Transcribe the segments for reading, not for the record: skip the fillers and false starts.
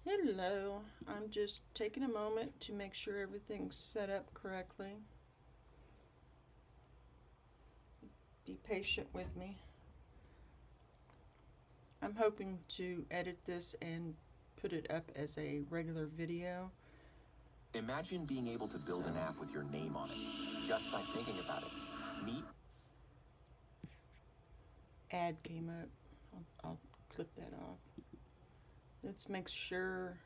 Hello, I'm just taking a moment to make sure everything's set up correctly. Be patient with me. I'm hoping to edit this and put it up as a regular video. Imagine being able to build an app with your name on it, just by thinking about it. Meet Ad came up. I'll clip that off. Let's make sure.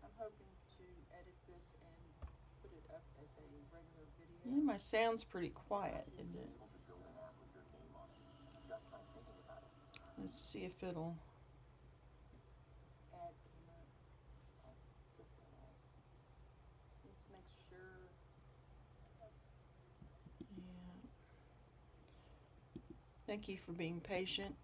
I'm hoping to edit this and put it up as a regular video. Yeah, my sound's pretty quiet, isn't it? able to build an app with your name on it, just by thinking about it. Let's see if it'll. Ad came up. I'll clip that off. Let's make sure. Yeah. Thank you for being patient.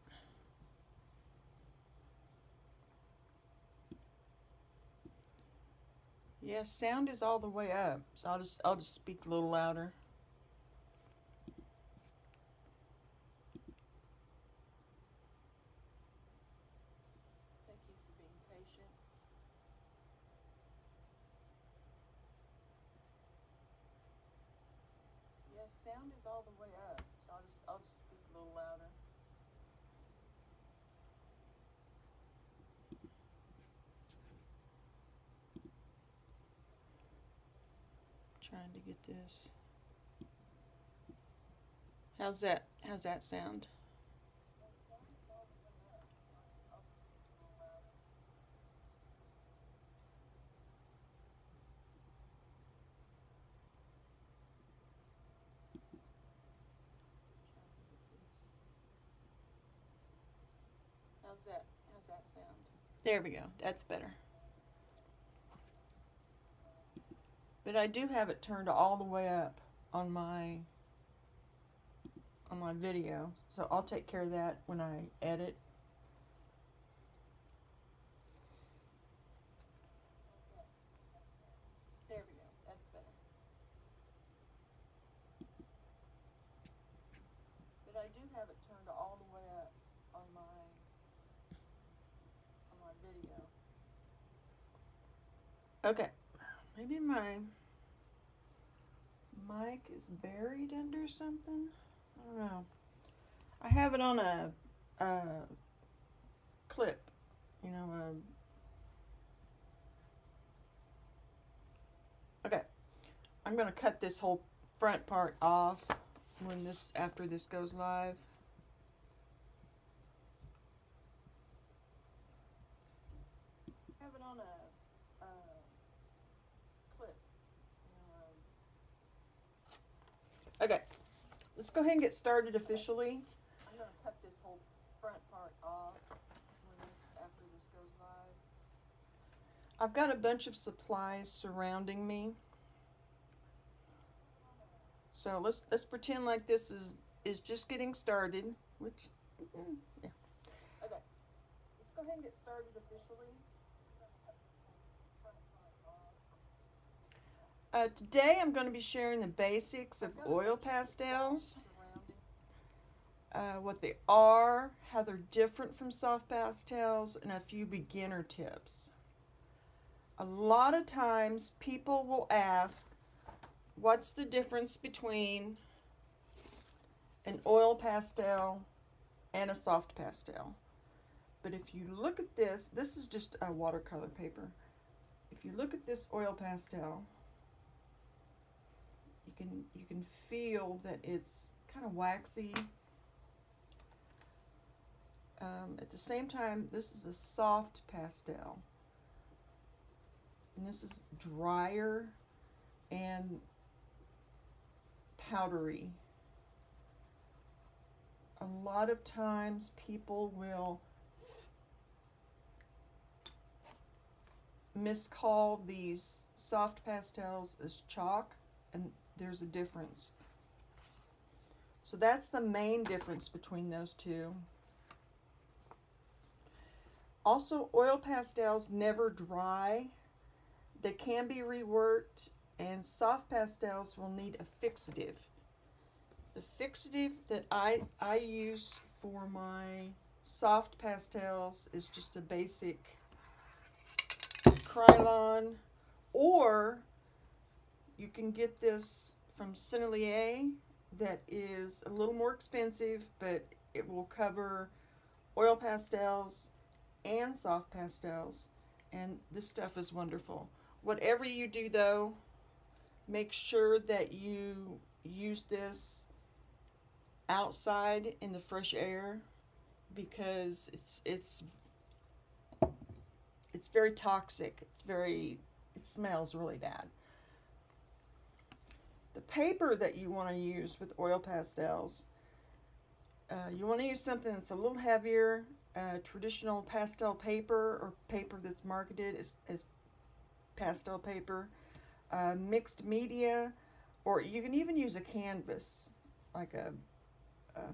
Yeah, sound is all the way up, so I'll just speak a little louder. Thank you for being patient. Yeah, sound is all the way up, so I'll just speak a little louder. Trying to get this. How's that? How's that sound? How's that sound? There we go. That's better. But I do have it turned all the way up on my video, so I'll take care of that when I edit. There we go. That's better. But I do have it turned all the way up on my video. Okay. Maybe my mic is buried under something. I don't know. I have it on a clip, you know. Okay, I'm gonna cut this whole front part off after this goes live. I have it on a clip. Okay, let's go ahead and get started officially. I'm gonna cut this whole front part off after this goes live. I've got a bunch of supplies surrounding me. So let's pretend like this is just getting started, which yeah. Okay. Let's go ahead and get started officially. Today I'm going to be sharing the basics of oil pastels, what they are, how they're different from soft pastels, and a few beginner tips. A lot of times people will ask, what's the difference between an oil pastel and a soft pastel? But if you look at this is just a watercolor paper. If you look at this oil pastel, you can feel that it's kind of waxy. At the same time, this is a soft pastel, and this is drier and powdery. A lot of times people will miscall these soft pastels as chalk, and there's a difference. So that's the main difference between those two. Also, oil pastels never dry. They can be reworked, and soft pastels will need a fixative. The fixative that I use for my soft pastels is just a basic Krylon, or you can get this from Sennelier that is a little more expensive, but it will cover oil pastels and soft pastels, and this stuff is wonderful. Whatever you do though, make sure that you use this outside in the fresh air, because it's very toxic. It smells really bad. The paper that you want to use with oil pastels, you want to use something that's a little heavier. Traditional pastel paper, or paper that's marketed as pastel paper, mixed media, or you can even use a canvas, like a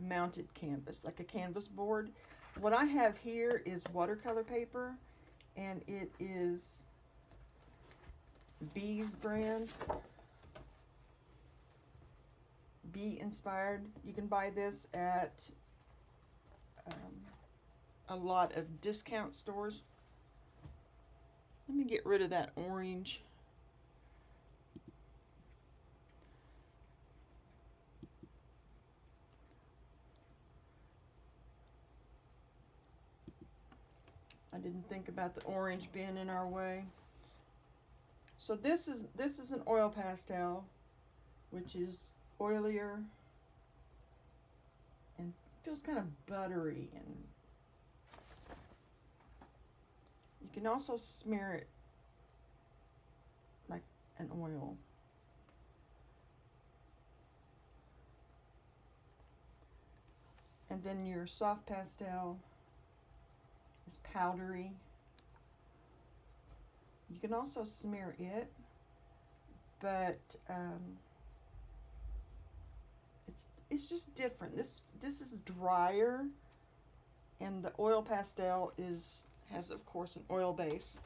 mounted canvas, like a canvas board. What I have here is watercolor paper, and it is Bee's brand. Bee inspired. You can buy this at a lot of discount stores. Let me get rid of that orange. I didn't think about the orange being in our way. So this is an oil pastel, which is oilier and feels kind of buttery, and you can also smear it like an oil. And then your soft pastel is powdery. You can also smear it, but it's just different. This is drier, and the oil pastel has of course an oil base.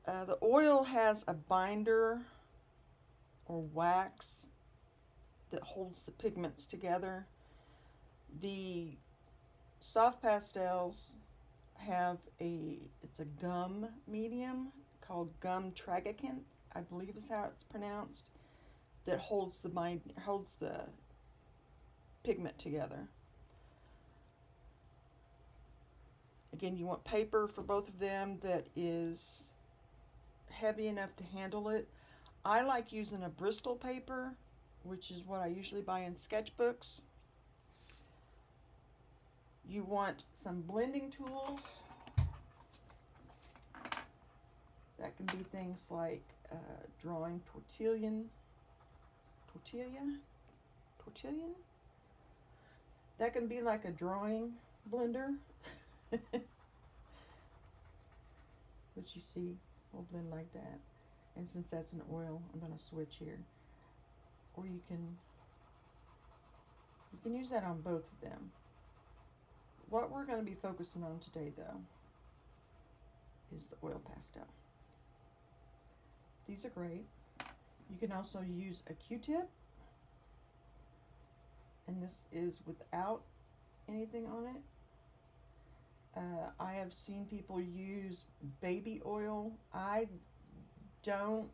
The oil has a binder or wax that holds the pigments together. The soft pastels have it's a gum medium called gum tragacanth, I believe is how it's pronounced, that holds the pigment together. Again, you want paper for both of them that is heavy enough to handle it. I like using a Bristol paper, which is what I usually buy in sketchbooks. You want some blending tools. That can be things like drawing tortilla. That can be like a drawing blender, which you see will blend like that. And since that's an oil, I'm going to switch here. Or you can use that on both of them. What we're going to be focusing on today, though, is the oil pastel. These are great. You can also use a Q-tip, and this is without anything on it. I have seen people use baby oil. I don't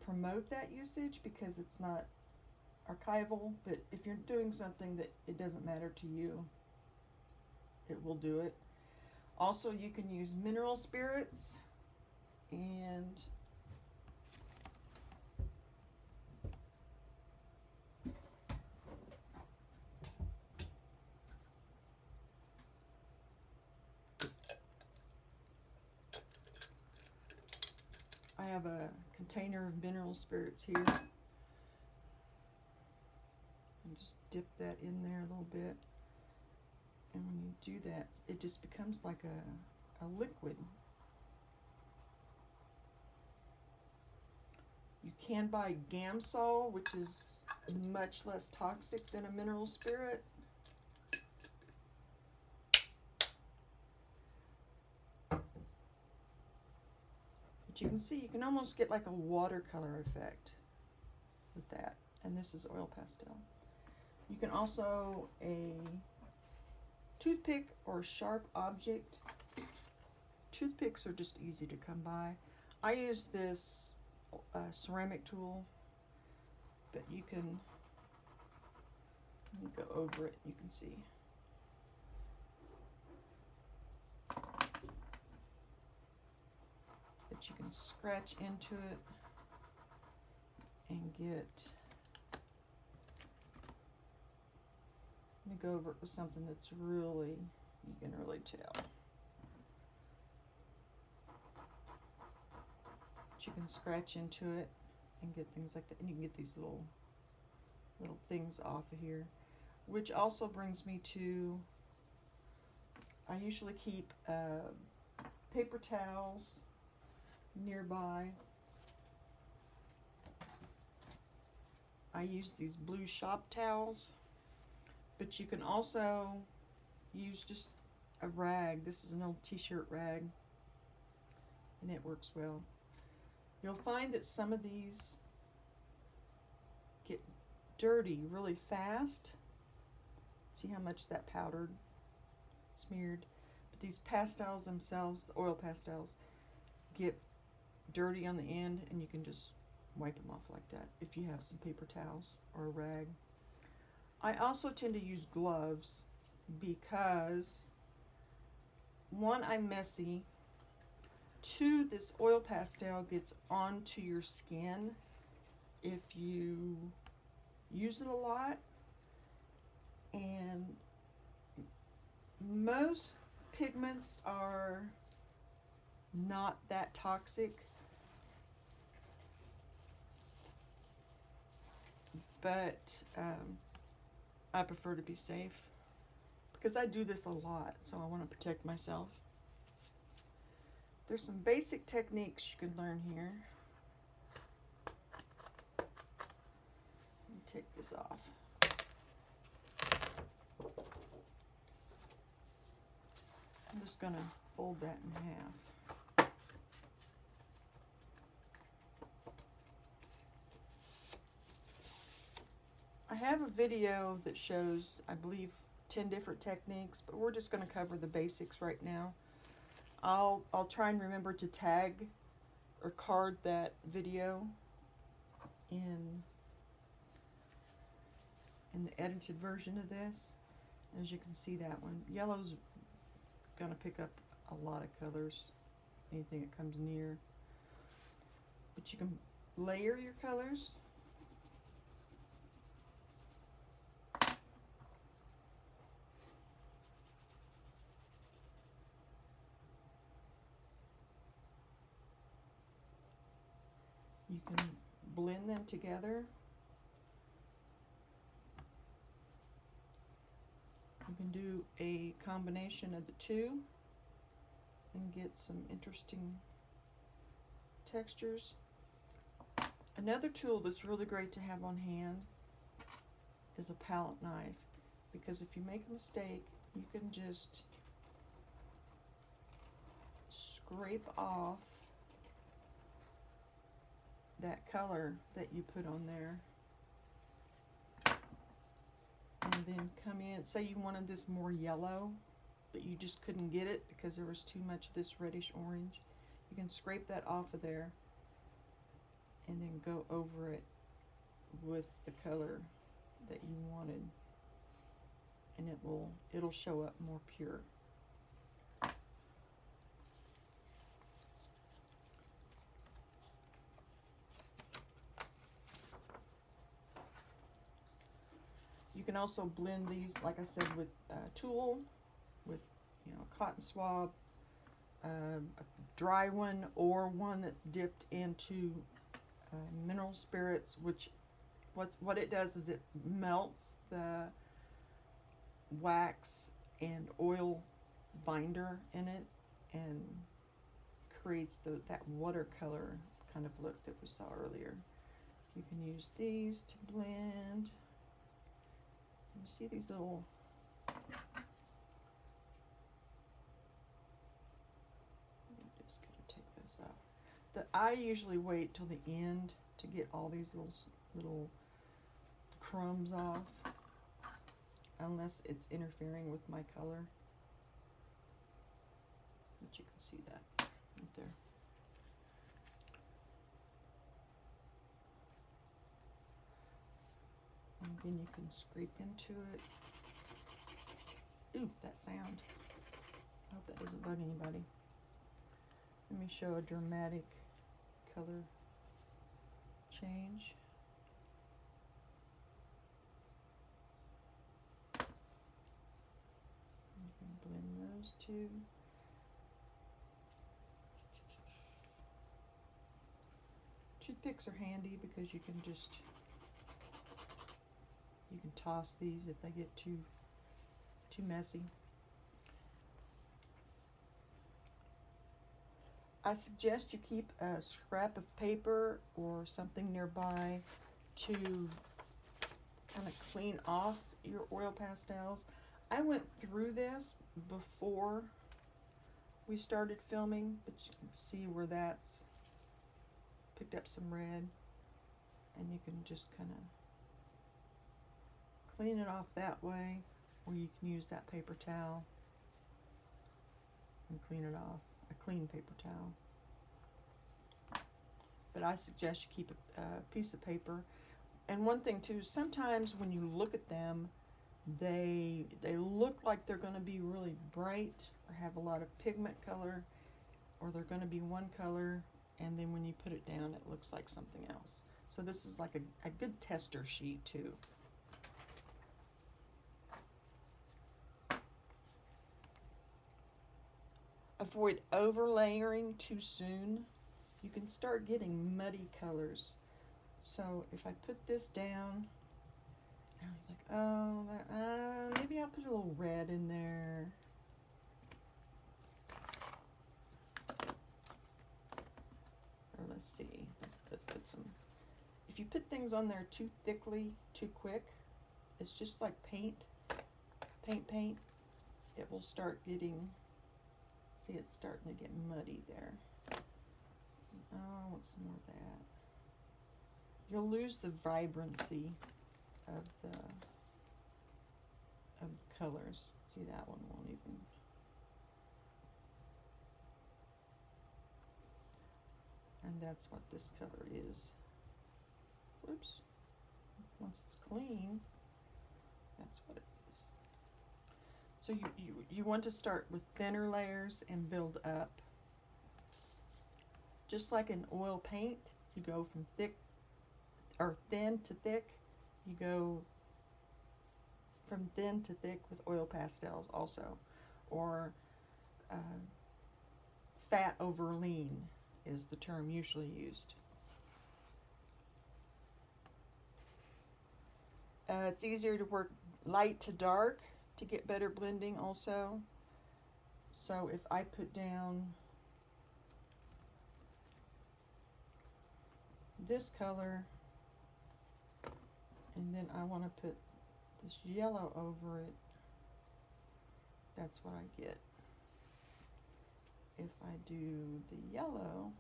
promote that usage because it's not archival, but if you're doing something that it doesn't matter to you, it will do it. Also, you can use mineral spirits, and I have a container of mineral spirits here. And just dip that in there a little bit. And when you do that, it just becomes like a liquid. You can buy Gamsol, which is much less toxic than a mineral spirit. But you can see, you can almost get like a watercolor effect with that. And this is oil pastel. You can also a toothpick or a sharp object. Toothpicks are just easy to come by. I use this ceramic tool, but you can go over it, you can see. But you can scratch into it and get, let me go over it with something that's really, you can really tell. But you can scratch into it and get things like that, and you can get these little things off of here, which also brings me to, I usually keep paper towels nearby. I use these blue shop towels, but you can also use just a rag. This is an old t-shirt rag, and it works well. You'll find that some of these get dirty really fast. See how much that powdered, smeared. But these pastels themselves, the oil pastels, get dirty on the end, and you can just wipe them off like that if you have some paper towels or a rag. I also tend to use gloves because, one, I'm messy. Two, this oil pastel gets onto your skin if you use it a lot, and most pigments are not that toxic, but I prefer to be safe because I do this a lot, so I want to protect myself. There's some basic techniques you can learn here. Let me take this off. I'm just going to fold that in half. I have a video that shows, I believe, 10 different techniques, but we're just going to cover the basics right now. I'll try and remember to tag or card that video in the edited version of this. As you can see, that one, yellow's going to pick up a lot of colors, anything that comes near. But you can layer your colors. You can blend them together. You can do a combination of the two and get some interesting textures. Another tool that's really great to have on hand is a palette knife, because if you make a mistake, you can just scrape off that color that you put on there, and then come in, say you wanted this more yellow, but you just couldn't get it because there was too much of this reddish orange. You can scrape that off of there and then go over it with the color that you wanted, and it'll show up more pure. You can also blend these, like I said, with a tool, with a cotton swab, a dry one, or one that's dipped into mineral spirits, which what it does is it melts the wax and oil binder in it and creates that watercolor kind of look that we saw earlier. You can use these to blend. You see these little I'm just going to take those out. I usually wait till the end to get all these little crumbs off, unless it's interfering with my color. But you can see that right there. And again, you can scrape into it. Ooh, that sound. I hope that doesn't bug anybody. Let me show a dramatic color change. You can blend those two. Toothpicks are handy because you can toss these if they get too messy. I suggest you keep a scrap of paper or something nearby to kind of clean off your oil pastels. I went through this before we started filming, but you can see where that's picked up some red, and you can just kind of clean it off that way, or you can use that paper towel and clean it off. A clean paper towel. But I suggest you keep a piece of paper. And one thing too, sometimes when you look at them, they look like they're going to be really bright or have a lot of pigment color, or they're going to be one color, and then when you put it down it looks like something else. So this is like a good tester sheet too. Avoid overlayering too soon. You can start getting muddy colors. So if I put this down, I was like, oh, maybe I'll put a little red in there. Or let's see, let's put some. If you put things on there too thickly, too quick, it's just like paint. It will start getting. See, it's starting to get muddy there. Oh, I want some more of that. You'll lose the vibrancy of the colors. See, that one won't even. And that's what this color is. Whoops. Once it's clean, that's what it is. So you want to start with thinner layers and build up. Just like in oil paint, you go from thick or thin to thick. You go from thin to thick with oil pastels also. Or fat over lean is the term usually used. It's easier to work light to dark to get better blending also. So if I put down this color, and then I want to put this yellow over it, that's what I get. If I do the yellow,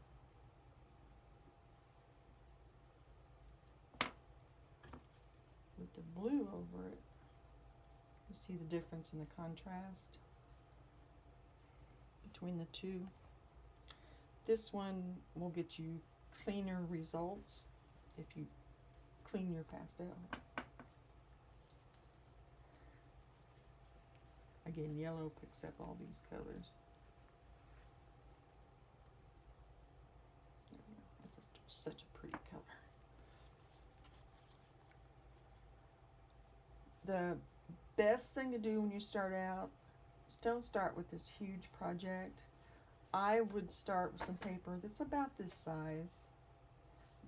with the blue over it, you see the difference in the contrast between the two. This one will get you cleaner results if you clean your pastel. Again, yellow picks up all these colors. There we go. That's such a pretty color. The best thing to do when you start out is don't start with this huge project. I would start with some paper that's about this size.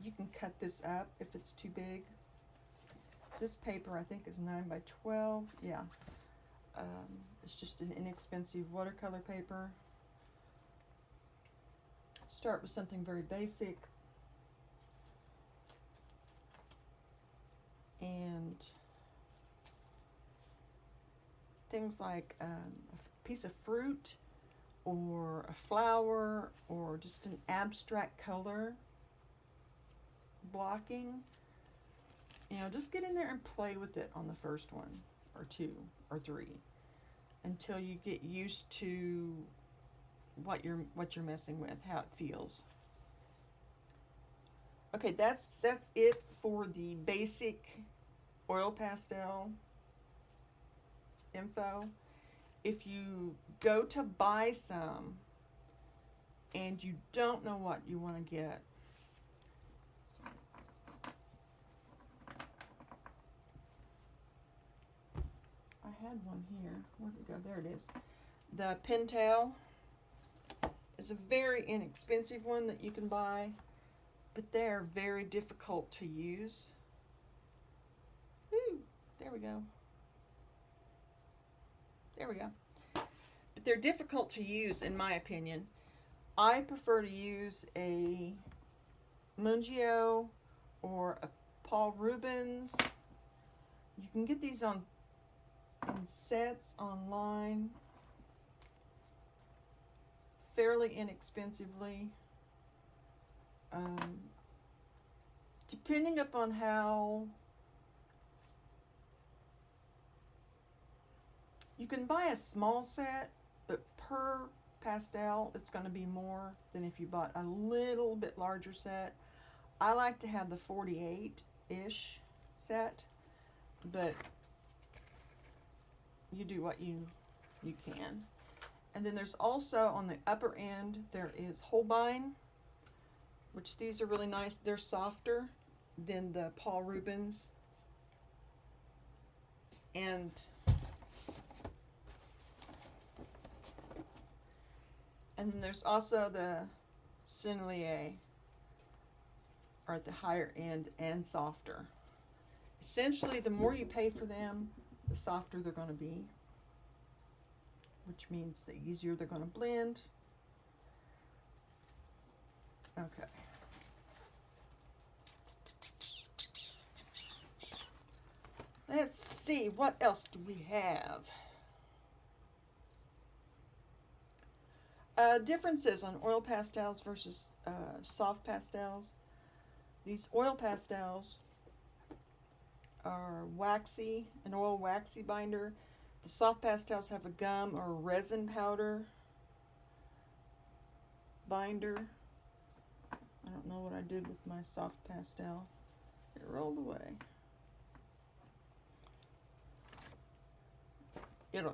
You can cut this up if it's too big. This paper I think is 9 by 12. Yeah. It's just an inexpensive watercolor paper. Start with something very basic. And things like a piece of fruit or a flower or just an abstract color blocking, you know, just get in there and play with it on the first one or two or three until you get used to what you're messing with, how it feels. Okay, that's it for the basic oil pastel info. If you go to buy some and you don't know what you want to get, I had one here. Where'd it go? There it is. The Pastel is a very inexpensive one that you can buy, but they're very difficult to use. Woo, there we go. There we go. But they're difficult to use in my opinion. I prefer to use a Mungio or a Paul Rubens. You can get these in sets online fairly inexpensively. Depending upon how you can buy a small set, but per pastel it's going to be more than if you bought a little bit larger set. I like to have the 48-ish set, but you do what you can. And then there's also on the upper end there is Holbein, which these are really nice. They're softer than the Paul Rubens. And then there's also the Sennelier, are at the higher end and softer. Essentially, the more you pay for them, the softer they're going to be, which means the easier they're going to blend. Okay. Let's see, what else do we have? Differences on oil pastels versus soft pastels. These oil pastels are waxy, an oil waxy binder. The soft pastels have a gum or resin powder binder. I don't know what I did with my soft pastel. It rolled away.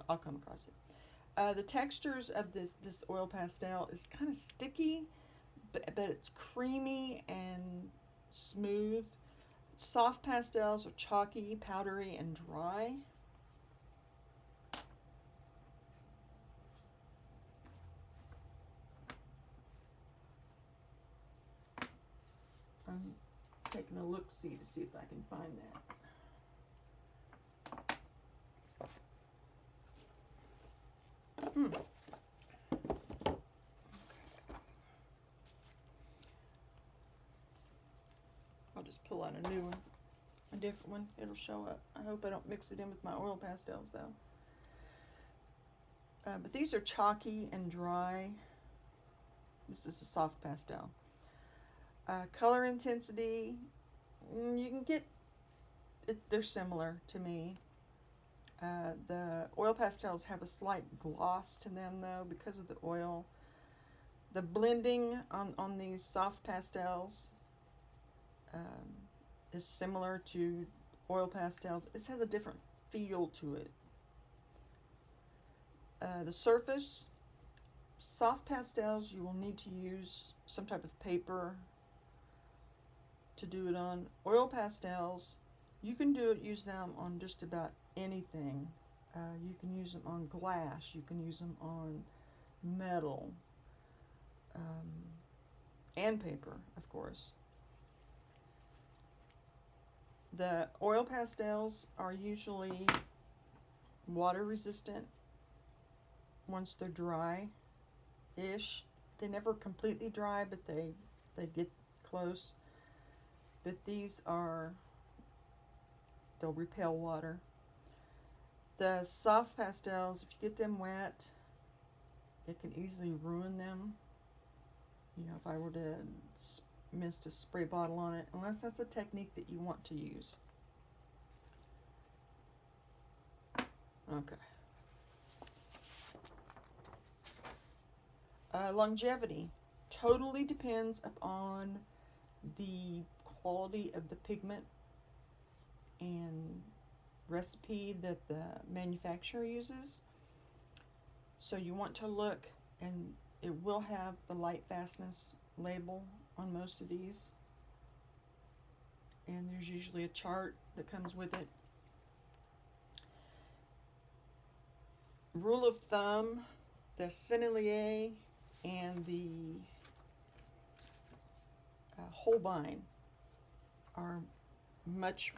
I'll come across it. The textures of this oil pastel is kind of sticky, but it's creamy and smooth. Soft pastels are chalky, powdery, and dry. I'm taking a look-see to see if I can find that. I'll just pull out a new one, a different one. It'll show up. I hope I don't mix it in with my oil pastels though. But these are chalky and dry. This is a soft pastel. Color intensity, you can get, they're similar to me. The oil pastels have a slight gloss to them though because of the oil. The blending on these soft pastels is similar to oil pastels. It has a different feel to it. The surface, soft pastels, you will need to use some type of paper to do it on. Oil pastels, you can use them on just about anything. You can use them on glass, you can use them on metal, and paper, of course. The oil pastels are usually water resistant once they're dry-ish. They never completely dry, but they get close. But these they'll repel water. The soft pastels, if you get them wet, it can easily ruin them. You know, if I were to mist a spray bottle on it, unless that's a technique that you want to use. Okay. Longevity totally depends upon the quality of the pigment and recipe that the manufacturer uses. So you want to look, and it will have the light fastness label on most of these, and there's usually a chart that comes with it. Rule of thumb, the Sennelier and the Holbein are much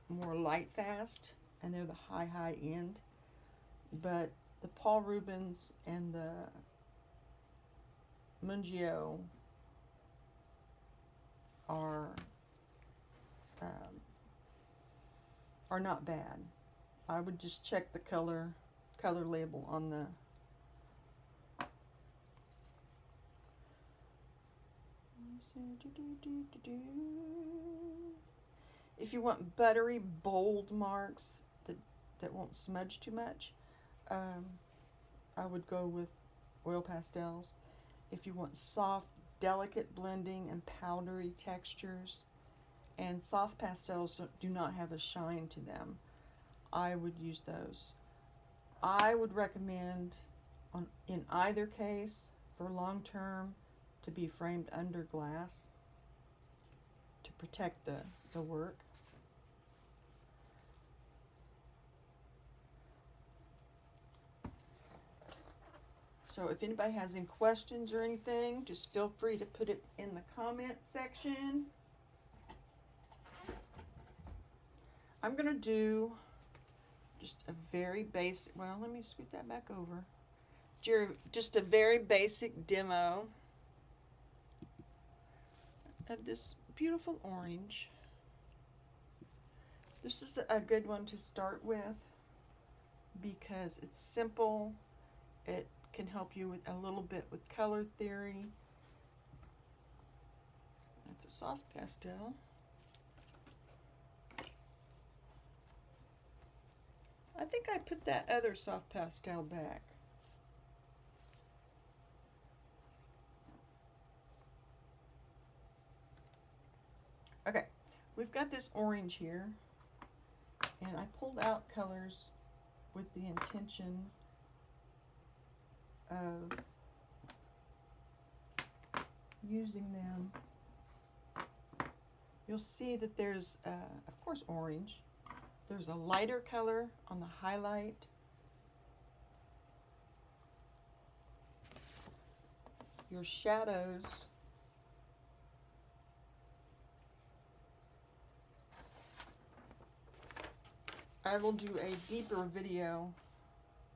more light fast, and they're the high end, but the Paul Rubens and the Mungio are not bad. I would just check the color label on the if you want buttery, bold marks that won't smudge too much, I would go with oil pastels. If you want soft, delicate blending and powdery textures, and soft pastels do not have a shine to them, I would use those. I would recommend, in either case, for long term, to be framed under glass to protect the work. So if anybody has any questions or anything, just feel free to put it in the comment section. I'm going to do just a very basic, well, let me scoot that back over. Just a very basic demo of this beautiful orange. This is a good one to start with because it's simple. It can help you with a little bit with color theory. That's a soft pastel. I think I put that other soft pastel back. Okay, we've got this orange here, and I pulled out colors with the intention of using them. You'll see that there's, of course, orange. There's a lighter color on the highlight. Your shadows I will do a deeper video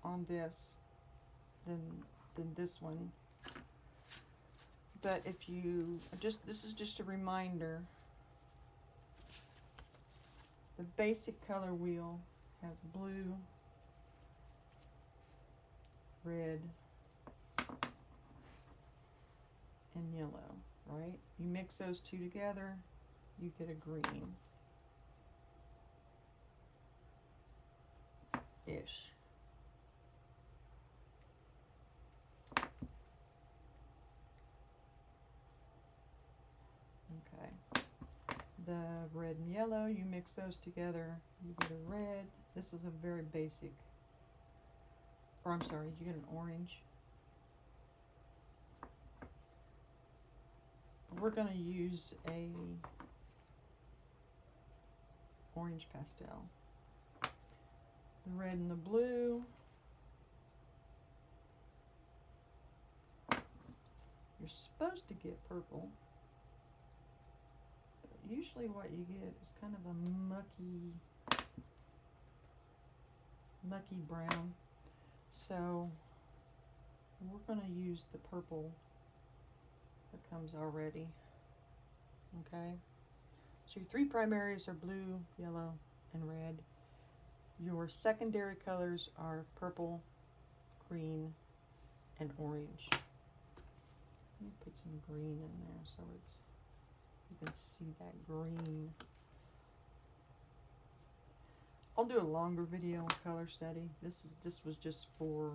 on this than this one. But if you this is just a reminder. The basic color wheel has blue, red, and yellow, right? You mix those two together, you get a green. Ish. Okay. The red and yellow, you mix those together, you get a red. This is a very basic, or I'm sorry, you get an orange. We're going to use a orange pastel. The red and the blue. You're supposed to get purple. Usually what you get is kind of a mucky brown. So we're going to use the purple that comes already. Okay? So your three primaries are blue, yellow, and red. Your secondary colors are purple, green, and orange. Let me put some green in there so it's, you can see that green. I'll do a longer video on color study. This was just for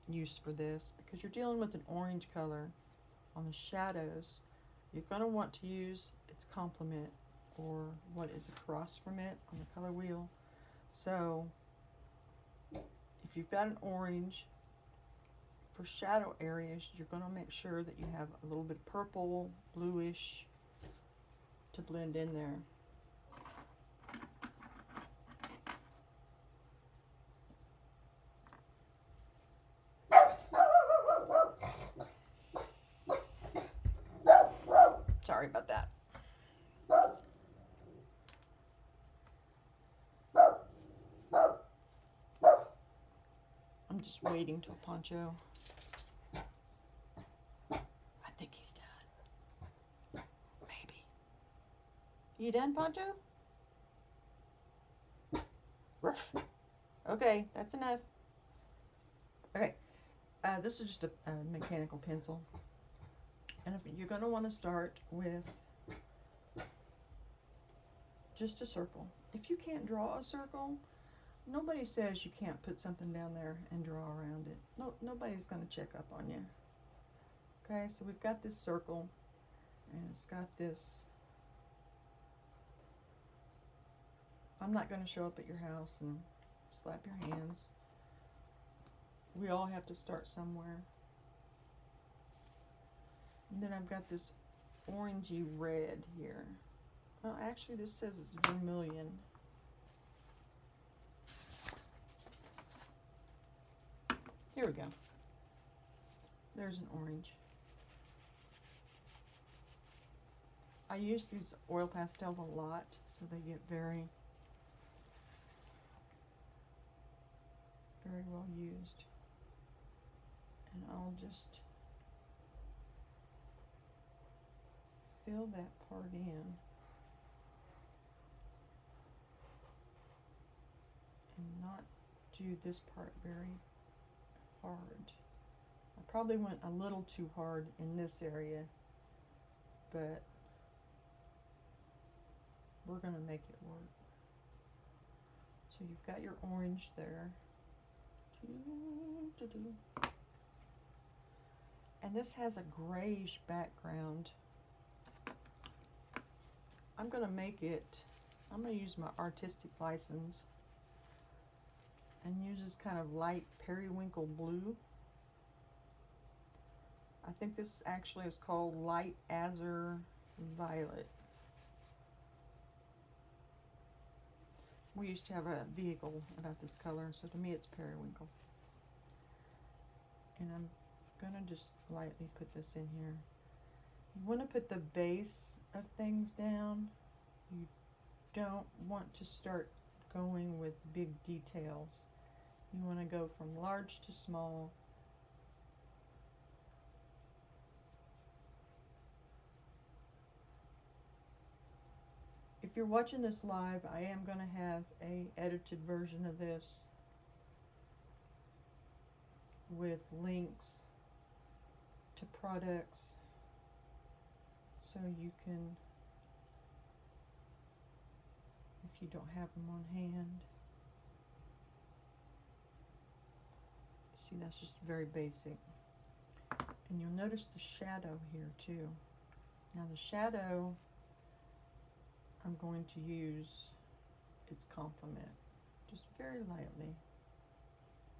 use for this, because you're dealing with an orange color on the shadows. You're going to want to use its complement, or what is across from it on the color wheel. So if you've got an orange, for shadow areas, you're going to make sure that you have a little bit of purple, bluish to blend in there. Sorry about that. I'm just waiting till Poncho. I think he's done. Maybe. You done, Poncho? Ruff. Okay, that's enough. Okay, this is just a mechanical pencil. And if you're going to want to start with just a circle. If you can't draw a circle, nobody says you can't put something down there and draw around it. No, nobody's going to check up on you. Okay, so we've got this circle, and it's got this. I'm not going to show up at your house and slap your hands. We all have to start somewhere. And then I've got this orangey red here. Well, actually, this says it's vermilion. Here we go. There's an orange. I use these oil pastels a lot, so they get very, very well used. And I'll just fill that part in. And not do this part very hard. I probably went a little too hard in this area, but we're going to make it work. So you've got your orange there. And this has a grayish background. I'm going to use my artistic license and use this kind of light periwinkle blue. I think this actually is called light azure violet. We used to have a vehicle about this color, so to me it's periwinkle. And I'm gonna just lightly put this in here. You want to put the base of things down. You don't want to start going with big details. You want to go from large to small. If you're watching this live, I am going to have an edited version of this with links to products, so you can, if you don't have them on hand. See, that's just very basic. And you'll notice the shadow here too. Now the shadow, I'm going to use its complement, just very lightly,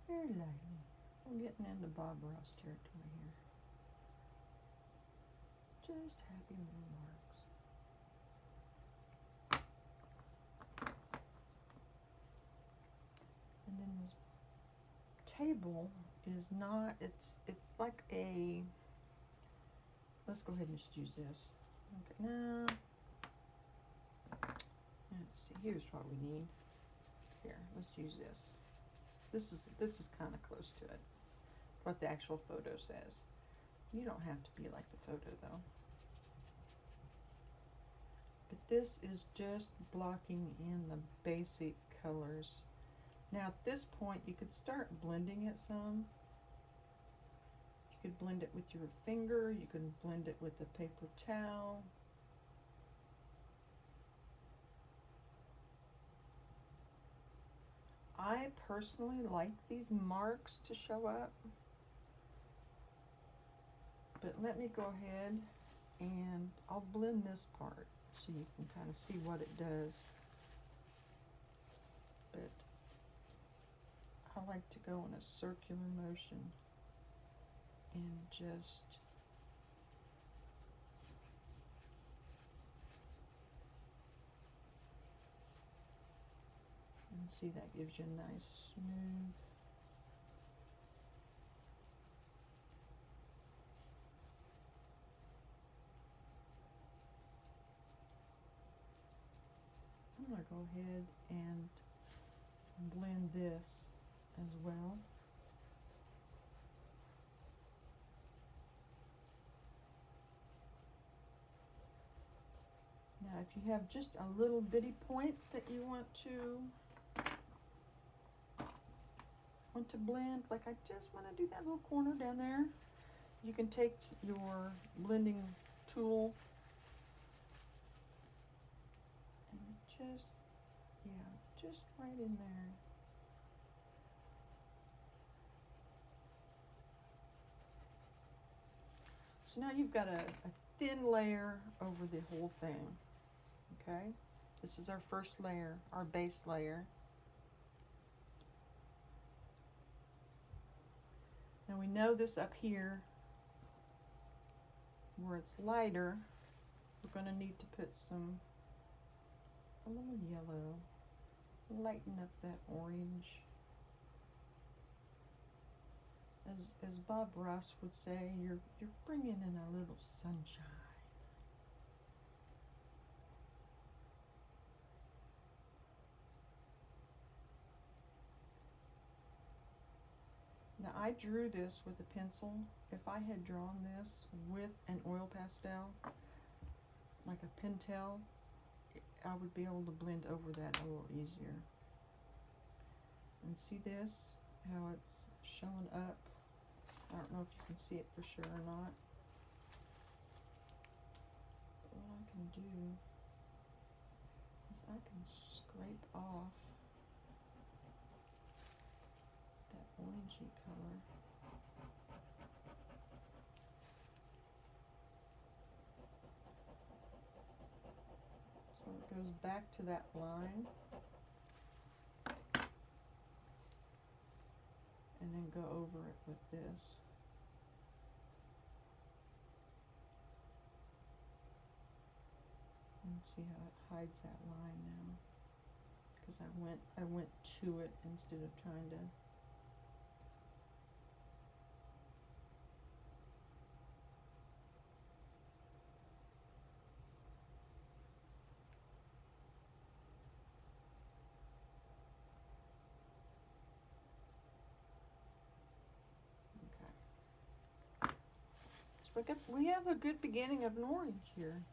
very lightly. I'm getting into Bob Ross territory here. Just happy little marks. And then this table is not, it's like a, let's go ahead and just use this. Okay, now, let's see, here's what we need. Here, let's use this. This is kind of close to it, what the actual photo says. You don't have to be like the photo though. But this is just blocking in the basic colors. Now at this point you could start blending it some. You could blend it with your finger, you can blend it with a paper towel. I personally like these marks to show up, but let me go ahead and I'll blend this part so you can kind of see what it does. But I like to go in a circular motion and just and see, that gives you a nice smooth. I'm going to go ahead and blend this as well. Now if you have just a little bitty point that you want to blend, like I just want to do that little corner down there, you can take your blending tool and just, yeah, just right in there. So now you've got a thin layer over the whole thing, okay? This is our first layer, our base layer. Now we know this up here, where it's lighter, we're going to need to put a little yellow, lighten up that orange. As Bob Ross would say, you're bringing in a little sunshine. Now I drew this with a pencil. If I had drawn this with an oil pastel, like a Pentel, I would be able to blend over that a little easier. And see this, how it's showing up? I don't know if you can see it for sure or not. But what I can do is I can scrape off that orangey color. So it goes back to that line. And then go over it with this. And see how it hides that line now. Because I went to it instead of trying to. So we have a good beginning of an orange here.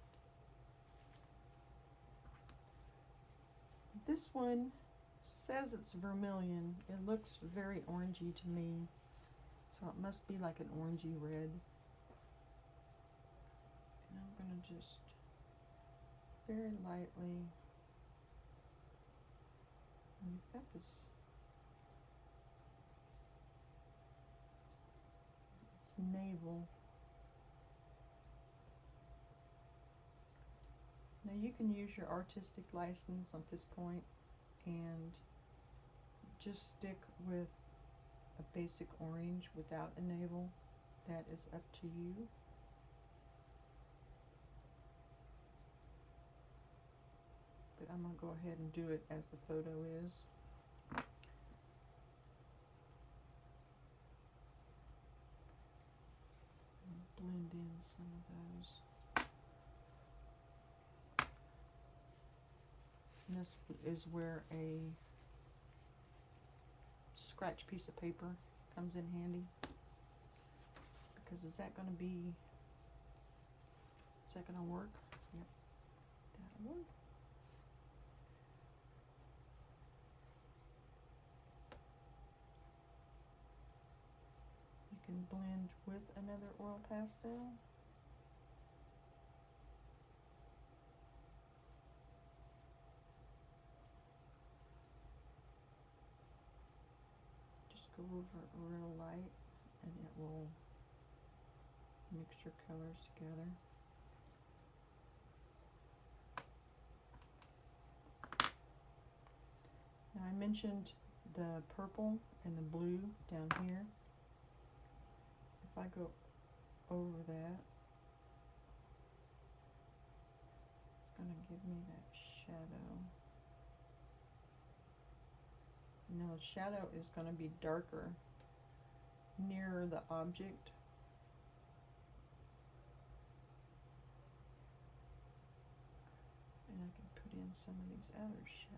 This one says it's vermilion. It looks very orangey to me. So it must be like an orangey red. And I'm going to just very lightly. And you've got this. It's navel. Now you can use your artistic license at this point and just stick with a basic orange without a navel. That is up to you. But I'm going to go ahead and do it as the photo is. And blend in some of those. And this is where a scratch piece of paper comes in handy. Because is that going to work? Yep, that'll work. can blend with another oil pastel. Just go over it real light and it will mix your colors together. Now I mentioned the purple and the blue down here. If I go over that, it's going to give me that shadow. Now the shadow is going to be darker nearer the object. And I can put in some of these other shadows.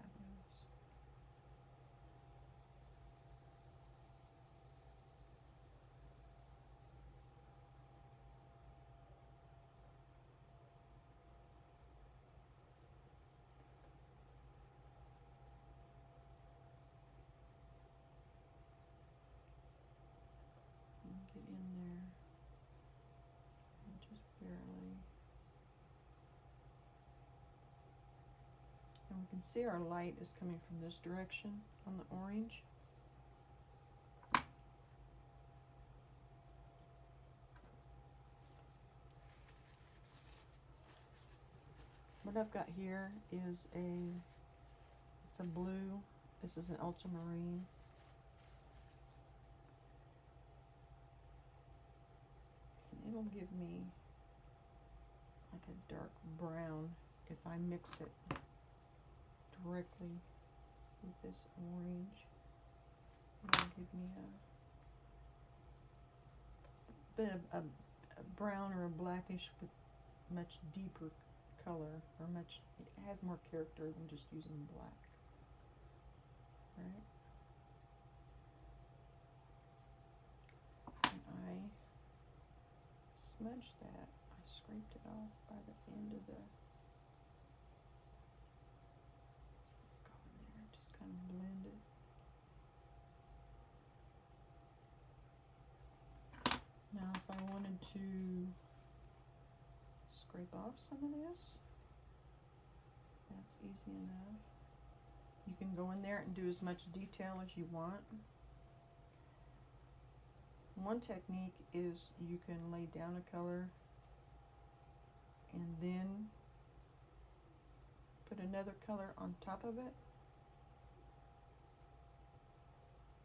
Get in there and just barely. And we can see our light is coming from this direction on the orange. What I've got here is it's a blue. This is an ultramarine. It'll give me like a dark brown if I mix it directly with this orange. It'll give me a bit of a brown or a blackish with much deeper color, or it has more character than just using black, right? And I smudged that. I scraped it off by the end of the. So let's go in there and just kind of blend it. Now, if I wanted to scrape off some of this, that's easy enough. You can go in there and do as much detail as you want. One technique is you can lay down a color and then put another color on top of it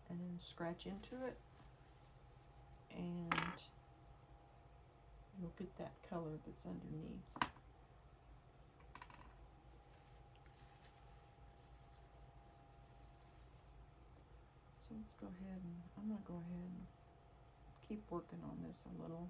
and then scratch into it, and you'll get that color that's underneath. So let's go ahead and I'm going to go ahead and keep working on this a little.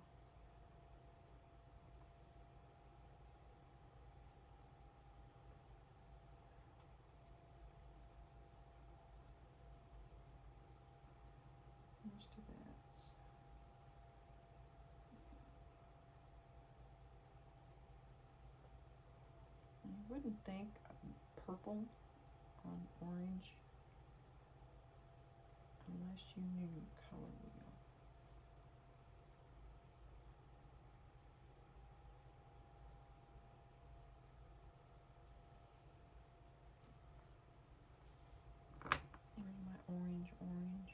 Most of that's you wouldn't think purple on orange unless you knew color wheel. Where's my orange?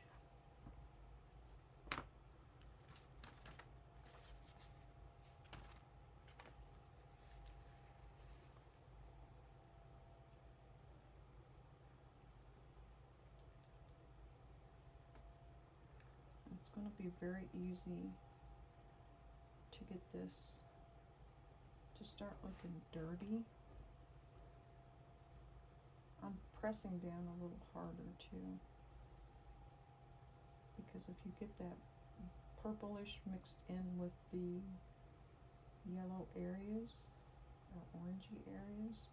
It's going to be very easy to get this to start looking dirty. I'm pressing down a little harder too, because if you get that purplish mixed in with the yellow areas or orangey areas,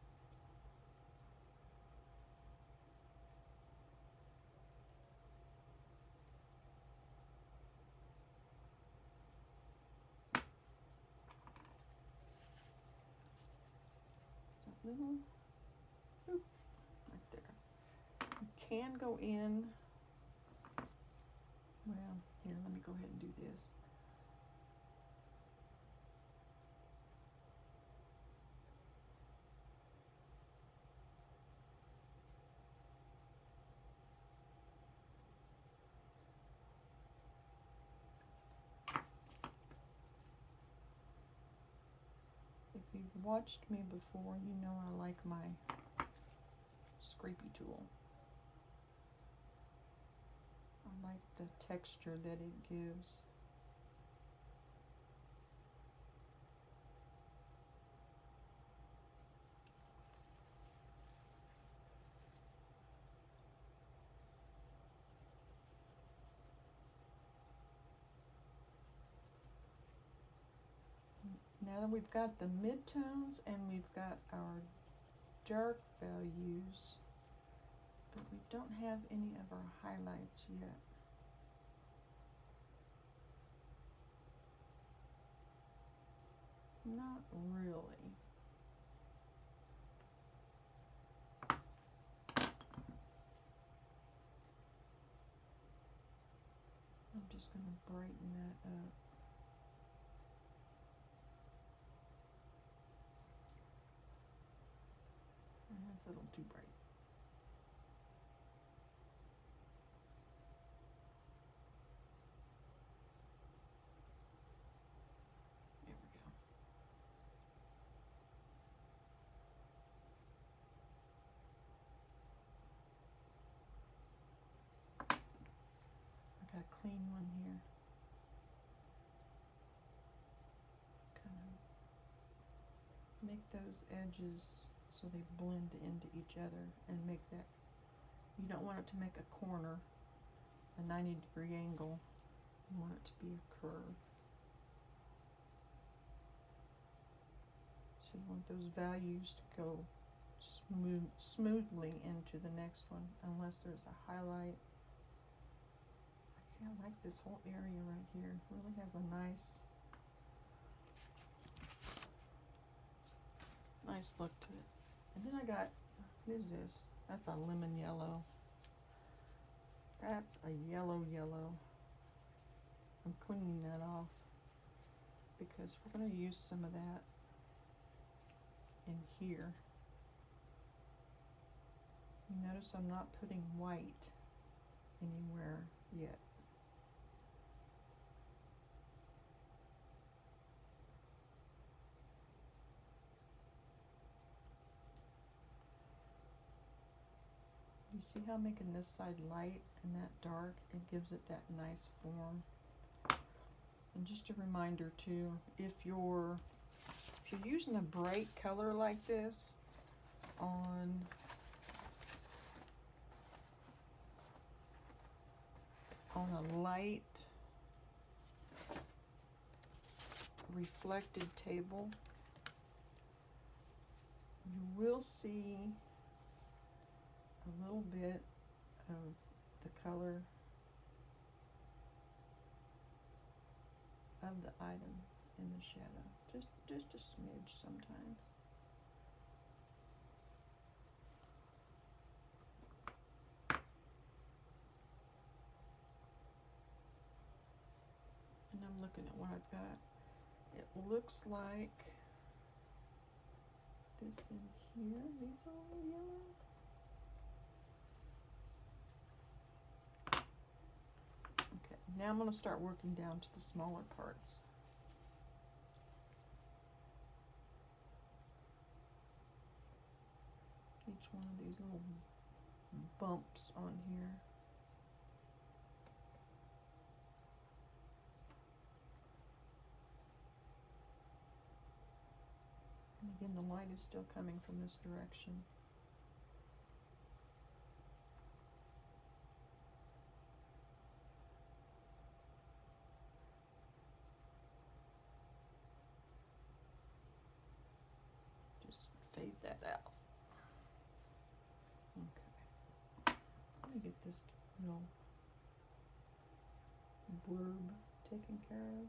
that little boop, right there. You can go in, well, Here, let me go ahead and do this. If you've watched me before, you know I like my scrapey tool. I like the texture that it gives. Now that we've got the midtones and we've got our dark values, but we don't have any of our highlights yet. Not really. I'm just going to brighten that up. That's a little too bright. There we go. I got a clean one here. Kind of make those edges so they blend into each other and make that, you don't want it to make a corner, a 90-degree angle. You want it to be a curve. So you want those values to go smoothly into the next one, unless there's a highlight. See, I like this whole area right here. It really has a nice look to it. And then I got, what is this? That's a lemon yellow. That's a yellow. I'm cleaning that off because we're going to use some of that in here. You notice I'm not putting white anywhere yet. You see how I'm making this side light and that dark? It gives it that nice form. And just a reminder too, if you're using a bright color like this on a light reflected table, you will see a little bit of the color of the item in the shadow, just a smidge sometimes. And I'm looking at what I've got. It looks like this in here needs a little yellow. Okay, now I'm going to start working down to the smaller parts. Each one of these little bumps on here. And again, the light is still coming from this direction. Just fade that out. Okay. Let me get this little blurb taken care of.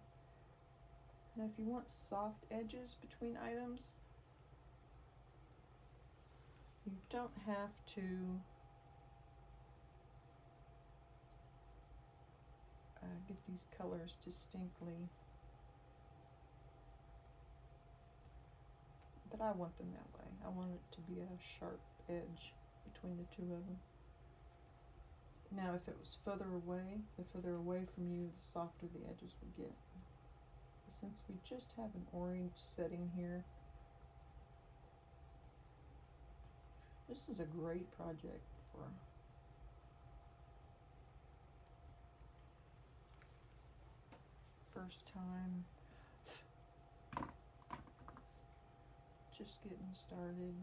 Now, if you want soft edges between items, you don't have to get these colors distinctly. But I want them that way. I want it to be a sharp edge between the two of them. Now, if it was further away, the further away from you, the softer the edges would get. But since we just have an orange setting here, this is a great project for first time, just getting started.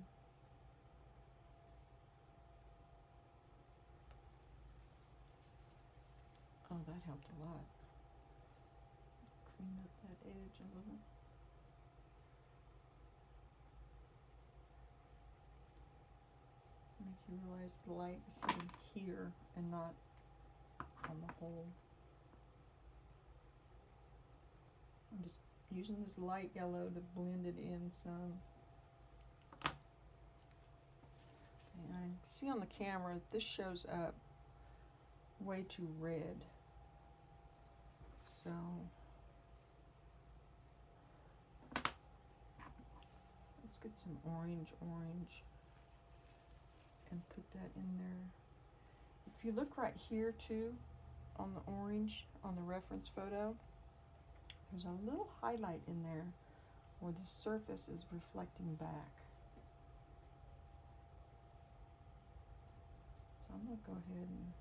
Oh, that helped a lot. Clean up that edge a little. Make you realize the light is hitting here and not on the hole. I'm just using this light yellow to blend it in some. And I see on the camera this shows up way too red. So let's get some orange and put that in there. If you look right here too, on the orange, on the reference photo, there's a little highlight in there where the surface is reflecting back. So I'm gonna go ahead and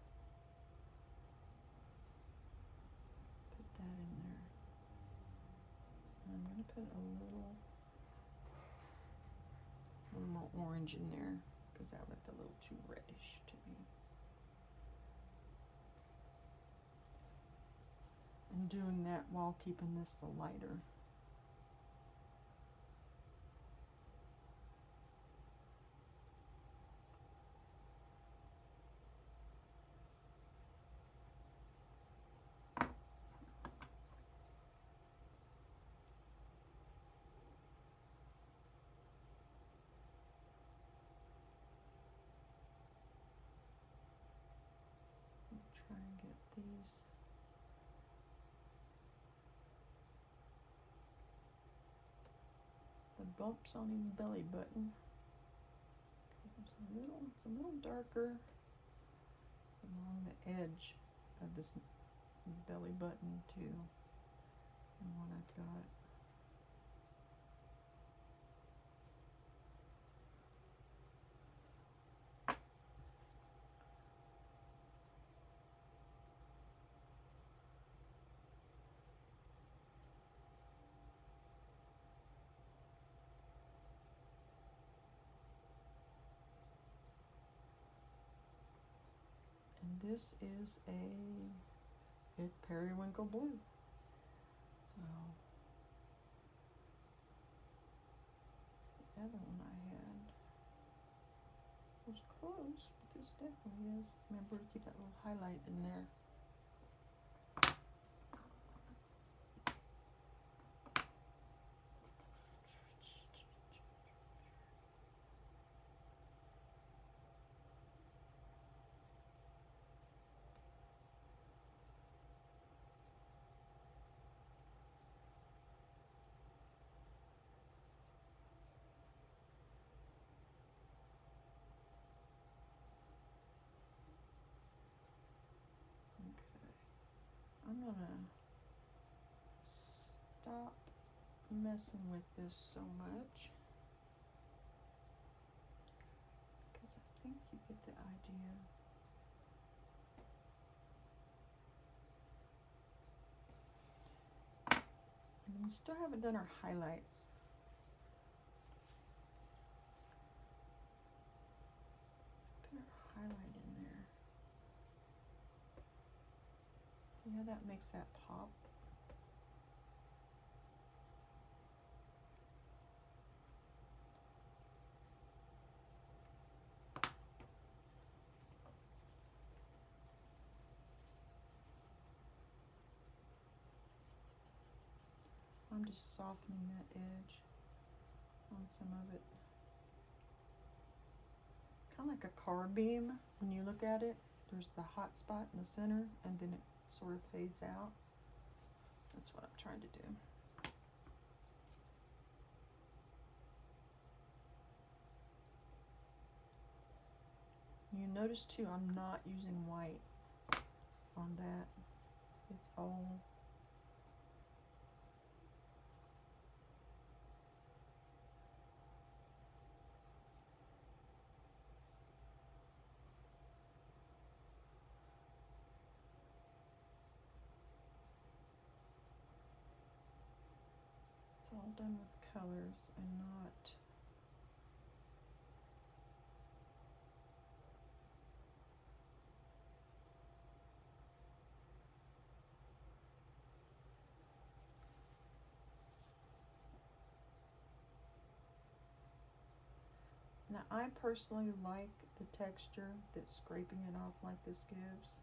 put that in there. And I'm gonna put a little more orange in there because that looked a little too reddish to me. And doing that while keeping this the lighter. Try and get these the bumps on his belly button. It's a little darker along the edge of this belly button too, and what I've got. And this is a periwinkle blue. So the other one I had was close, but this definitely is. Remember to keep that little highlight in there. I'm gonna stop messing with this so much because I think you get the idea. And then we still haven't done our highlights. Put our highlight in there. See how that makes that pop? I'm just softening that edge on some of it. Kind of like a car beam. When you look at it, there's the hot spot in the center, and then it sort of fades out. That's what I'm trying to do. You notice too, I'm not using white on that. It's all done with colors and not now. I personally like the texture that scraping it off like this gives.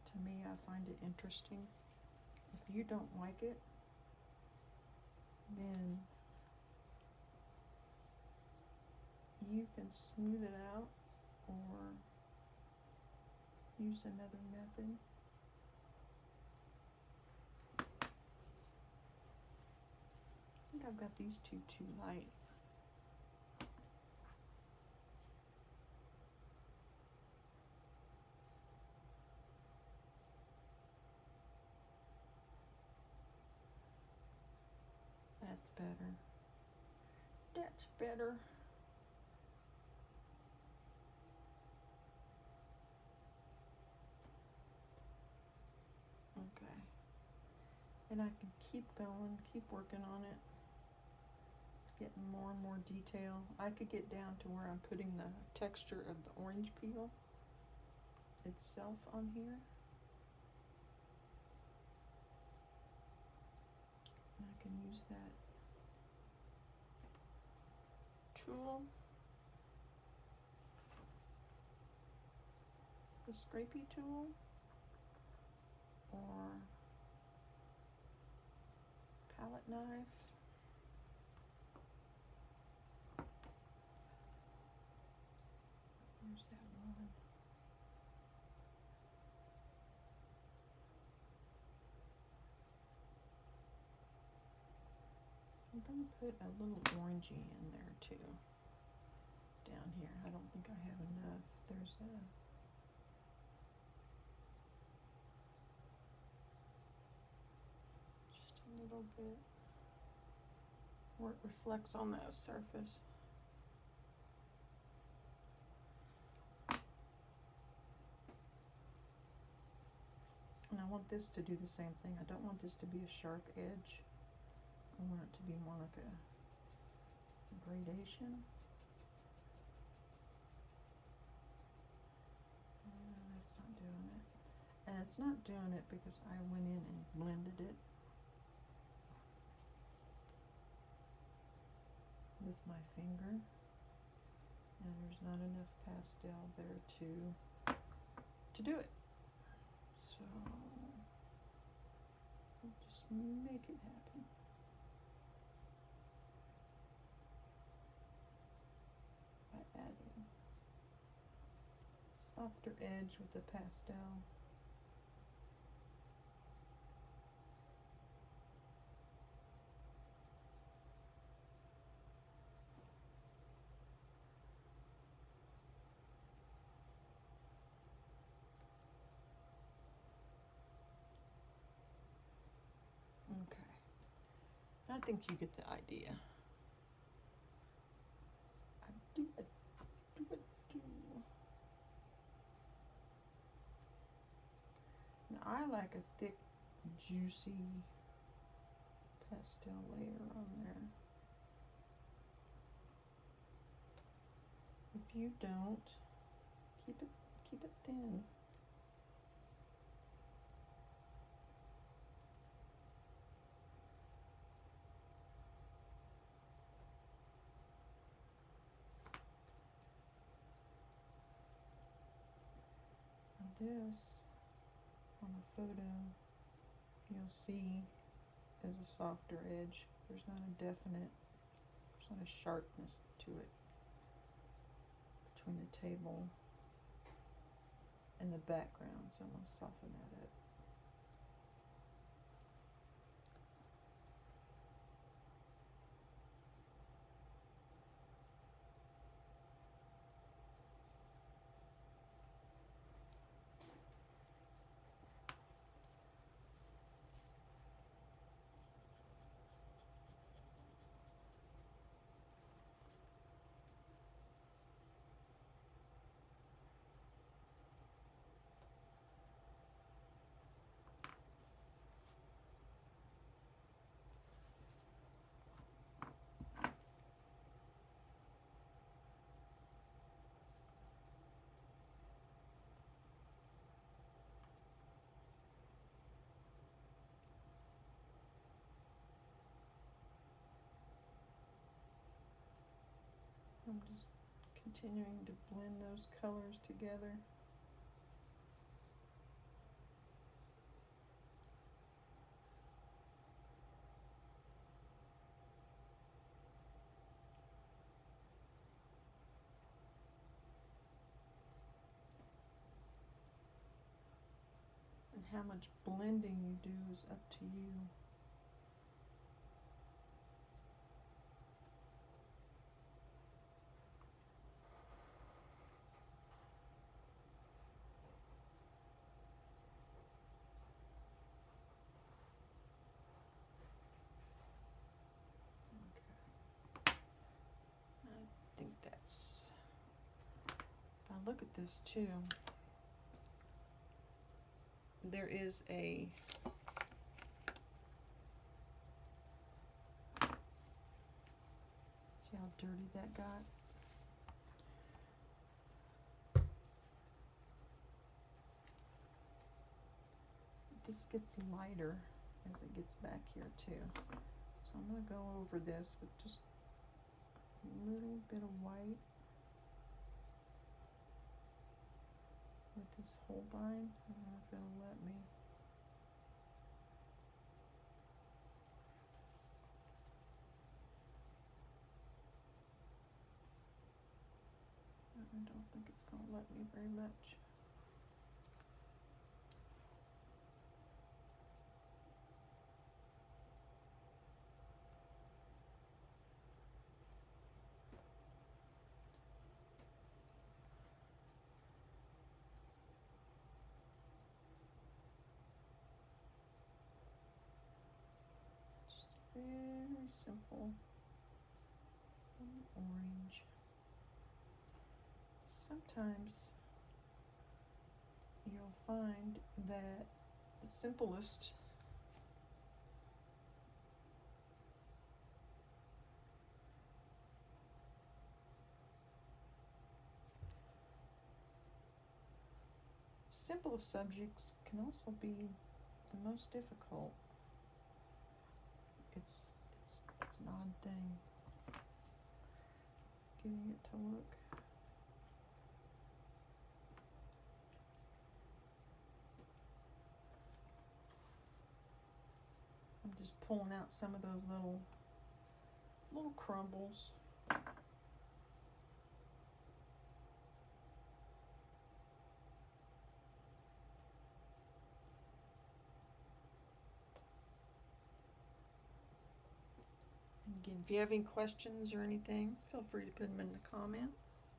To me, I find it interesting. If you don't like it, then you can smooth it out or use another method. I think I've got these two too light. That's better. That's better. Okay. And I can keep going, keep working on it, getting more and more detail. I could get down to where I'm putting the texture of the orange peel itself on here. And I can use that tool, the scrapey tool, or palette knife. Where's that one? I'm going to put a little orangey in there too. Down here. I don't think I have enough. There's a just a little bit where it reflects on that surface. And I want this to do the same thing. I don't want this to be a sharp edge. I want it to be more like a gradation. That's not doing it. And it's not doing it because I went in and blended it with my finger. And there's not enough pastel there to do it. So I'll just make it happen. By adding softer edge with the pastel. Okay. I think you get the idea. I do. Now I like a thick, juicy pastel layer on there. If you don't, keep it thin. This, on the photo, you'll see is a softer edge. There's not a sharpness to it between the table in the background, so I'm going to soften that up. I'm just continuing to blend those colors together. And how much blending you do is up to you. I think that's, if I look at this too, there is a see how dirty that got? This gets lighter as it gets back here too. So I'm going to go over this with just a little bit of white with this Holbein. I don't know if it'll let me. I don't think it's going to let me very much. Just a very simple orange. Sometimes you'll find that the simplest subjects can also be the most difficult. It's an odd thing getting it to look. I'm just pulling out some of those little crumbles. And again, if you have any questions or anything, feel free to put them in the comments.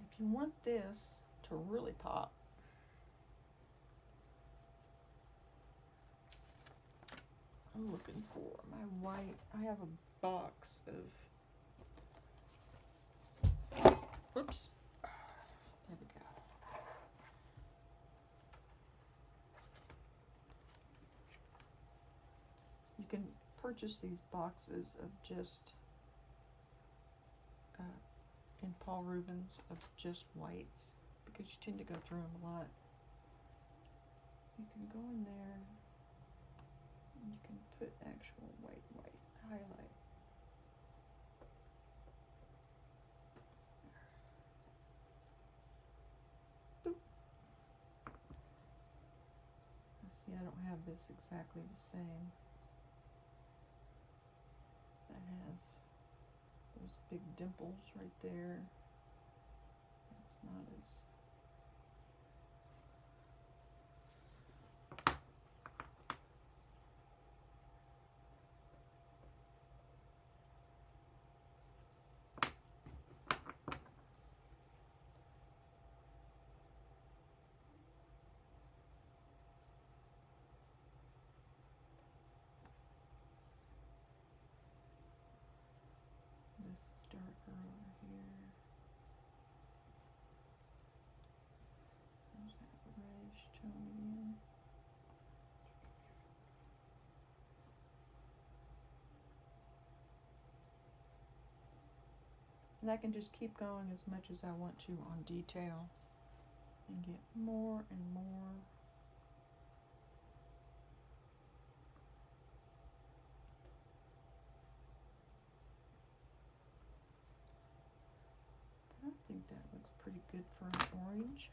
If you want this to really pop, I'm looking for my white. I have a box of, whoops, there we go. You can purchase these boxes of just, in Paul Rubens, of just whites, because you tend to go through them a lot. You can go in there and you can put actual white highlight. See, I don't have this exactly the same. That has those big dimples right there. That's not as... This is darker over here. There's that reddish tone again. And I can just keep going as much as I want to on detail and get more and more. I think that looks pretty good for an orange.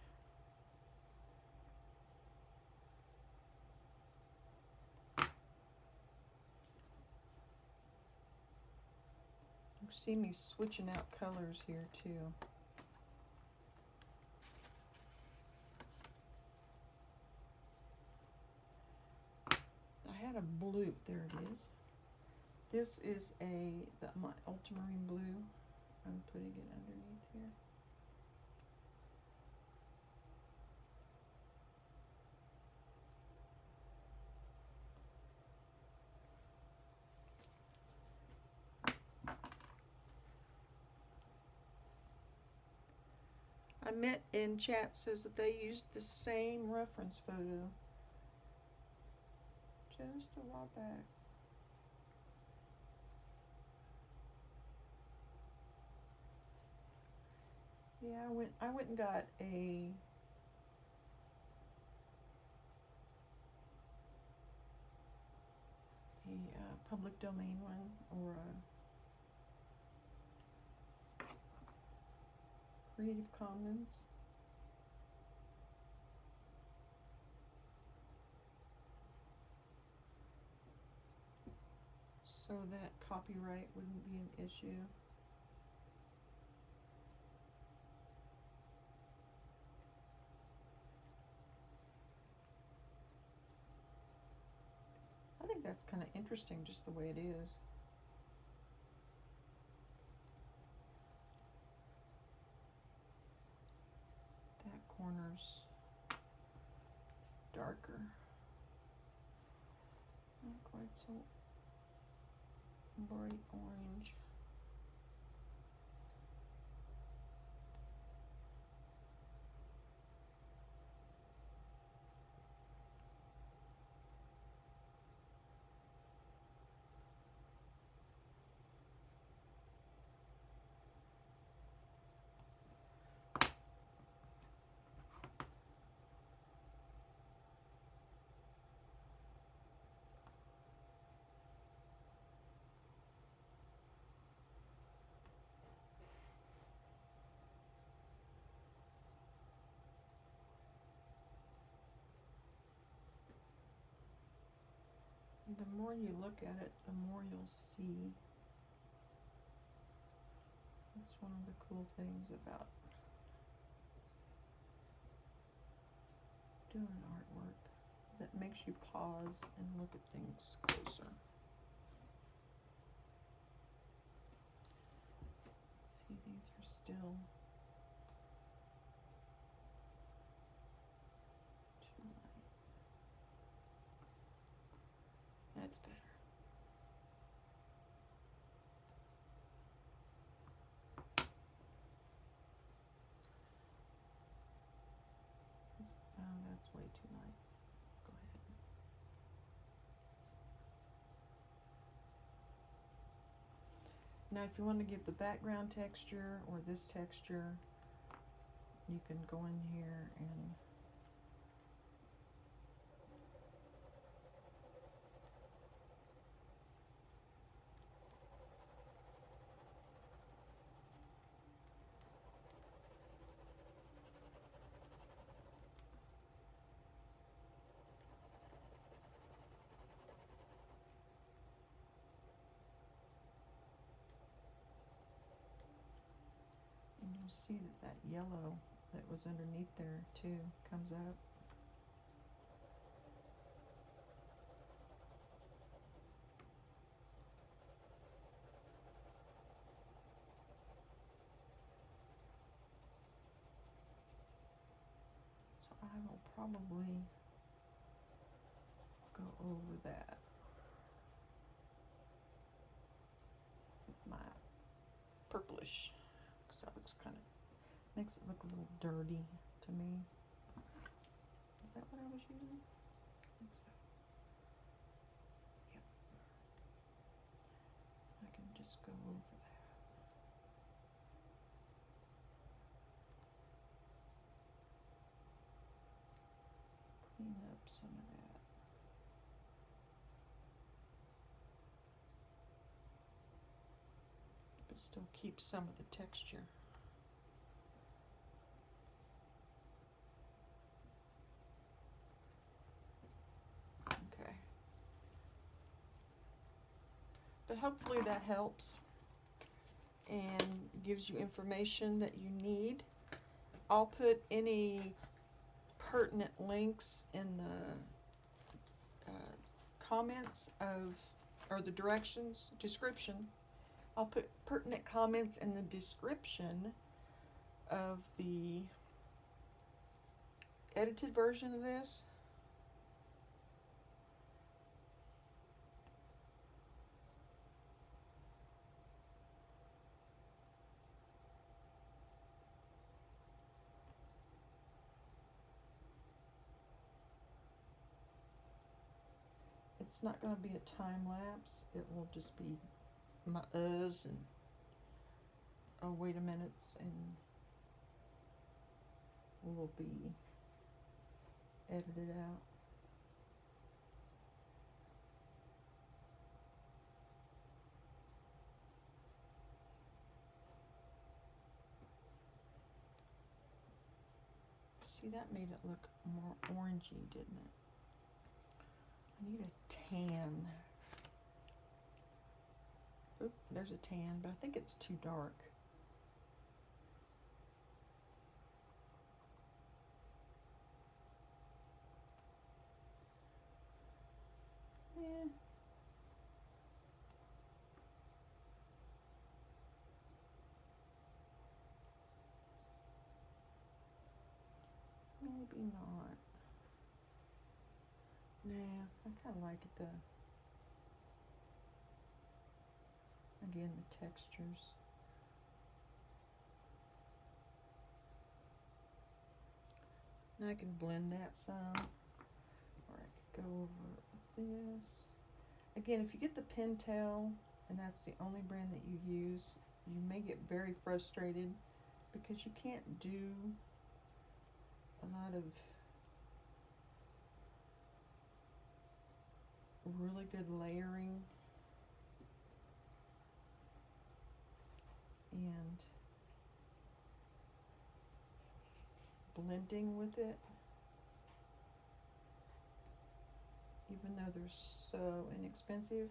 You see me switching out colors here too. I had a blue, there it is. This is my ultramarine blue. I'm putting it underneath here. I met in chat says that they used the same reference photo just a while back. Yeah, I went and got a public domain one, or a Creative Commons. So that copyright wouldn't be an issue. I think that's kind of interesting, just the way it is. That corner's darker. Not quite so bright orange. The more you look at it, the more you'll see. That's one of the cool things about doing artwork, is it makes you pause and look at things closer. See, these are still too light. That's better. Oh, that's way too light. Let's go ahead. Now, if you want to give the background texture or this texture, you can go in here and You'll see that yellow that was underneath there too comes up. So I will probably go over that with my purplish, because that looks kind of, makes it look a little dirty to me. Is that what I was using? I think so. Yep. I can just go over that. Clean up some of that. But still keep some of the texture. Okay. But hopefully that helps and gives you information that you need. I'll put any pertinent links in the comments of, or the description. I'll put pertinent comments in the description of the edited version of this. It's not going to be a time lapse. It will just be my uhs and oh wait a minute, and will be edited out. See, that made it look more orangey, didn't it? I need a tan. Oop, there's a tan, but I think it's too dark. Yeah. Maybe not. Nah, I kind of like it though. Again, the textures. Now I can blend that some, or I could go over it with this. Again, if you get the Pentel and that's the only brand that you use, you may get very frustrated because you can't do a lot of really good layering and blending with it, even though they're so inexpensive.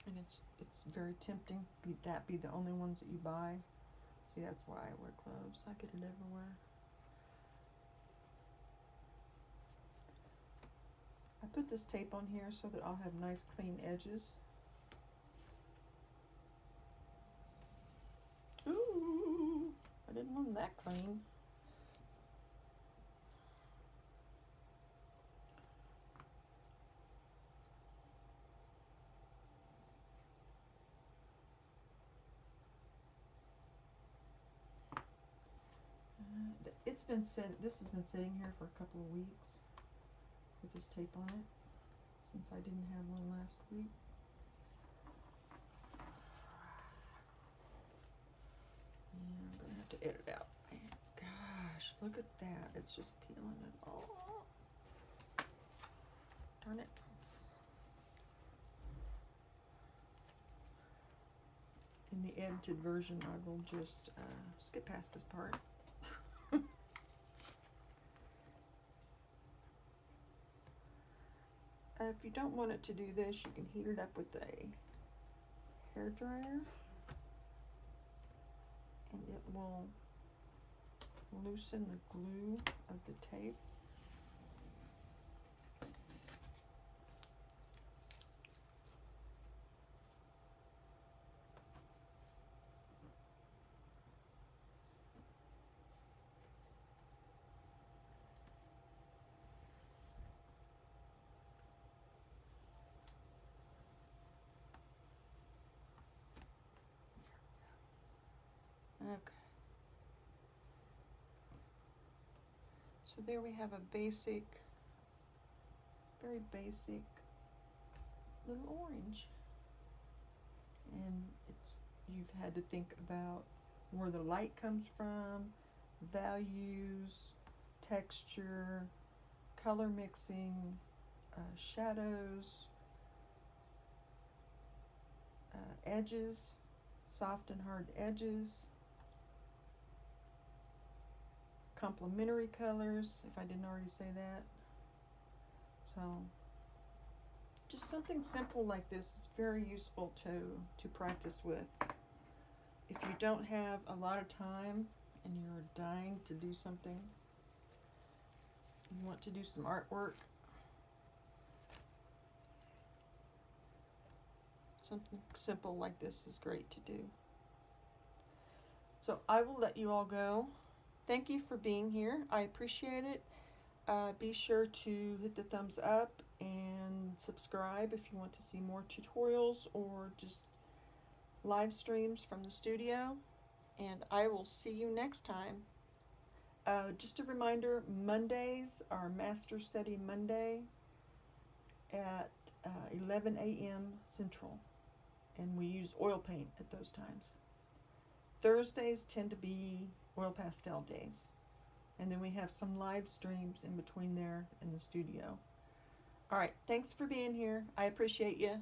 And it's very tempting that be the only ones that you buy. See, that's why I wear gloves. I get it everywhere. I put this tape on here so that I'll have nice clean edges. Ooh, I didn't want them that clean. This has been sitting here for a couple of weeks with this tape on it, since I didn't have one last week. And I'm gonna have to edit out. Gosh, look at that. It's just peeling it off. Darn it. In the edited version, I will just skip past this part. If you don't want it to do this, you can heat it up with a hair dryer, and it will loosen the glue of the tape. Okay. So there we have a basic, very basic little orange. And you've had to think about where the light comes from, values, texture, color mixing, shadows, edges, soft and hard edges, complementary colors, if I didn't already say that. So just something simple like this is very useful to practice with. If you don't have a lot of time and you're dying to do something, you want to do some artwork, something simple like this is great to do. So I will let you all go. Thank you for being here. I appreciate it. Be sure to hit the thumbs up and subscribe if you want to see more tutorials or just live streams from the studio. And I will see you next time. Just a reminder, Mondays are Master Study Monday at 11 a.m. Central. And we use oil paint at those times. Thursdays tend to be oil pastel days. And then we have some live streams in between there in the studio. All right, thanks for being here. I appreciate you.